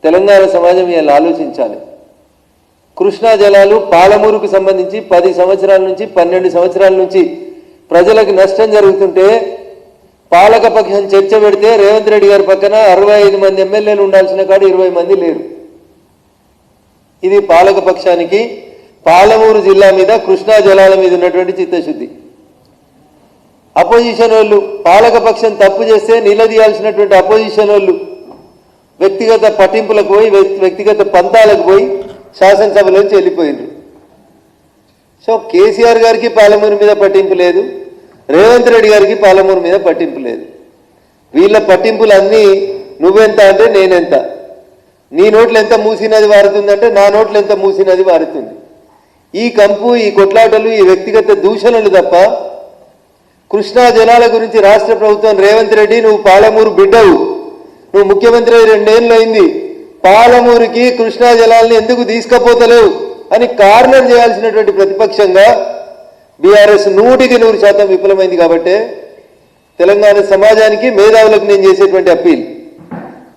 తెలంగాణ సమాజం ఇలా ఆలోచించాలి. కృష్ణా జలాలు పాలమూరుకు సంబంధించి 10 సంవత్సరాల నుంచి 12 సంవత్సరాల నుంచి ప్రజలకు నష్టం జరుగుతుంటే పాలకపక్షం చర్చ పెడితే రేవంత్ రెడ్డి గారి పక్కన 65 మంది ఎమ్మెల్యేలు ఉండాల్సిన కాడ 20 మంది లేరు. ఇది పాలకపక్షానికి పాలమూరు జిల్లా మీద కృష్ణా జలాల మీద ఉన్నటువంటి చిత్తశుద్ధి. అపోజిషన్ వాళ్ళు పాలకపక్షం తప్పు చేస్తే నిలదీయాల్సినటువంటి అపోజిషన్ వాళ్ళు వ్యక్తిగత పట్టింపులకు పోయి వ్యక్తిగత పంతాలకు పోయి శాసనసభలోంచి వెళ్ళిపోయిండ్రు. సో కేసీఆర్ గారికి పాలమూరు మీద పట్టింపు లేదు, రేవంత్ రెడ్డి గారికి పాలమూరు మీద పట్టింపు లేదు. వీళ్ళ పట్టింపులు అన్నీ నువ్వెంత అంటే నేనెంత, నీ నోట్లు ఎంత మూసినది వారుతుందంటే నా నోట్లు ఎంత మూసినది వారుతుంది. ఈ కంపు, ఈ కొట్లాటలు, ఈ వ్యక్తిగత దూషణలు తప్ప కృష్ణా జలాల గురించి రాష్ట్ర ప్రభుత్వం రేవంత్ రెడ్డి నువ్వు పాలమూరు బిడ్డవు, నువ్వు ముఖ్యమంత్రి 2 ఏళ్ళు అయింది, పాలమూరుకి కృష్ణా జలాలను ఎందుకు తీసుకపోతలేవు అని కార్నర్ చేయాల్సినటువంటి ప్రతిపక్షంగా బీఆర్ఎస్ 100% విఫలమైంది. కాబట్టి తెలంగాణ సమాజానికి మేధావులకు నేను చేసేటువంటి అప్పీల్,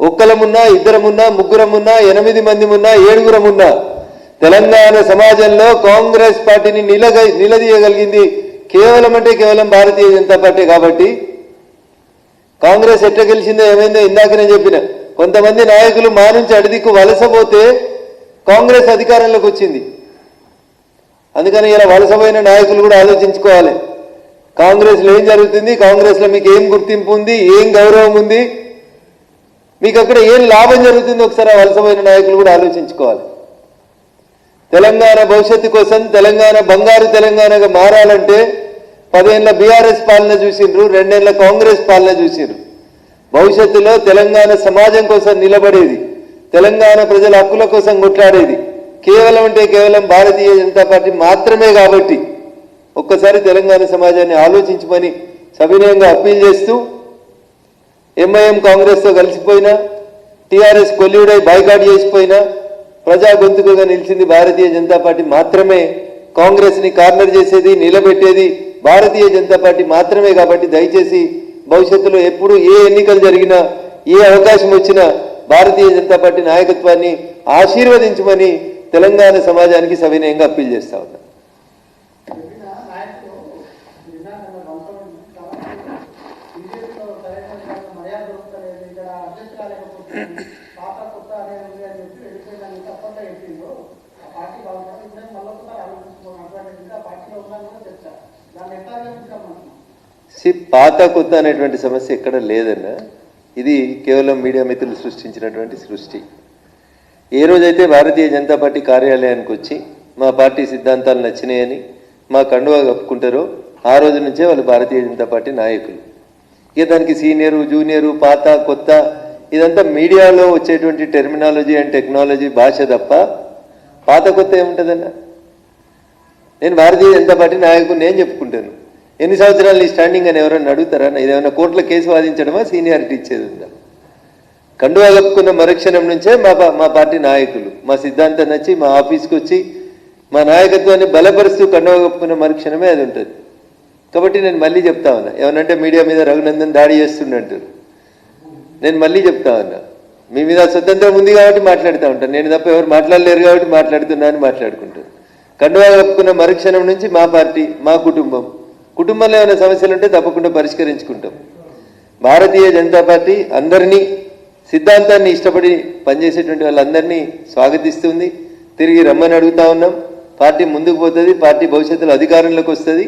ఒక్కలమున్నా, ఇద్దరమున్నా, ముగ్గురమున్నా, 8 మందిమున్నా, 7గురమున్నా తెలంగాణ సమాజంలో కాంగ్రెస్ పార్టీని నిలదీయగలిగింది కేవలం అంటే కేవలం భారతీయ జనతా పార్టీ. కాబట్టి కాంగ్రెస్ ఎట్లా గెలిచిందో ఏమైందో ఇందాక నేను చెప్పిన, కొంతమంది నాయకులు మా నుంచి అడిదిక్కు వలసపోతే కాంగ్రెస్ అధికారంలోకి వచ్చింది. అందుకని ఇలా వలసపోయిన నాయకులు కూడా ఆలోచించుకోవాలి, కాంగ్రెస్లో ఏం జరుగుతుంది, కాంగ్రెస్లో మీకు ఏం గుర్తింపు ఉంది, ఏం గౌరవం ఉంది, మీకు అక్కడ ఏం లాభం జరుగుతుంది, ఒకసారి ఆ వలసపోయిన నాయకులు కూడా ఆలోచించుకోవాలి. తెలంగాణ భవిష్యత్తు కోసం తెలంగాణ బంగారు తెలంగాణగా మారాలంటే 10 ఏళ్ల బీఆర్ఎస్ పాలన చూసిండ్రు, 2 ఏళ్ల కాంగ్రెస్ పాలన చూసిండ్రు. భవిష్యత్తులో తెలంగాణ సమాజం కోసం నిలబడేది, తెలంగాణ ప్రజల హక్కుల కోసం కొట్లాడేది కేవలం అంటే కేవలం భారతీయ జనతా పార్టీ మాత్రమే. కాబట్టి ఒక్కసారి తెలంగాణ సమాజాన్ని ఆలోచించమని సవినయంగా అప్పీల్ చేస్తూ, ఎంఐఎం కాంగ్రెస్తో కలిసిపోయినా, టీఆర్ఎస్ కొల్యూడై బాయ్కాట్ చేసిపోయినా ప్రజా గొంతుకగా నిలిచింది భారతీయ జనతా పార్టీ మాత్రమే. కాంగ్రెస్ని కార్నర్ చేసేది, నిలబెట్టేది భారతీయ జనతా పార్టీ మాత్రమే. కాబట్టి దయచేసి భవిష్యత్తులో ఎప్పుడు ఏ ఎన్నికలు జరిగినా, ఏ అవకాశం వచ్చినా భారతీయ జనతా పార్టీ నాయకత్వాన్ని ఆశీర్వదించమని తెలంగాణ సమాజానికి సవినయంగా అప్పీల్ చేస్తా ఉన్నా. పాత కొత్త అనేటువంటి సమస్య ఎక్కడ లేదన్న, ఇది కేవలం మీడియా మిత్రులు సృష్టించినటువంటి సృష్టి. ఏ రోజైతే భారతీయ జనతా పార్టీ కార్యాలయానికి వచ్చి మా పార్టీ సిద్ధాంతాలు నచ్చినాయని మా కండువా కప్పుకుంటారో ఆ రోజు నుంచే వాళ్ళు భారతీయ జనతా పార్టీ నాయకులు. ఇక దానికి సీనియరు, జూనియరు, పాత కొత్త ఇదంతా మీడియాలో వచ్చేటువంటి టెర్మినాలజీ అండ్ టెక్నాలజీ భాష తప్ప పాత కొత్త ఏముంటుందన్న. నేను భారతీయ జనతా పార్టీ నాయకుడు నేను చెప్పుకుంటాను. ఎన్ని సంవత్సరాలు నీ స్టాండింగ్ అని ఎవరైనా అడుగుతారా? ఇదేమైనా కోర్టులో కేసు వాదించడమా, సీనియారిటీ ఇచ్చేది ఉందా? కండువా కప్పుకున్న మరుక్షణం నుంచే మా పార్టీ నాయకులు మా సిద్ధాంతం నచ్చి మా ఆఫీస్కి వచ్చి మా నాయకత్వాన్ని బలపరుస్తూ కండువా కప్పుకున్న మరుక్షణమే అది ఉంటుంది. కాబట్టి నేను మళ్ళీ చెప్తా ఉన్నా, ఏమనంటే మీడియా మీద రఘునందన్ దాడి చేస్తుండంటారు. నేను మళ్ళీ చెప్తా ఉన్నా, మీ మీద స్వతంత్రం ఉంది కాబట్టి మాట్లాడుతూ ఉంటాను, నేను తప్ప ఎవరు మాట్లాడలేరు కాబట్టి మాట్లాడుతున్నా అని మాట్లాడుకుంటాను. కండువా కప్పుకున్న మరుక్షణం నుంచి మా పార్టీ, మా కుటుంబంలో ఏమైనా సమస్యలు ఉంటే తప్పకుండా పరిష్కరించుకుంటాం. భారతీయ జనతా పార్టీ అందరినీ, సిద్ధాంతాన్ని ఇష్టపడి పనిచేసేటువంటి వాళ్ళందరినీ స్వాగతిస్తుంది. తిరిగి రమ్మని అడుగుతా ఉన్నాం. పార్టీ ముందుకు పోతుంది, పార్టీ భవిష్యత్తులో అధికారంలోకి వస్తుంది.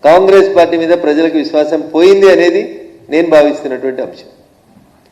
కాంగ్రెస్ పార్టీ మీద ప్రజలకు విశ్వాసం పోయింది అనేది నేను భావిస్తున్నటువంటి అంశం.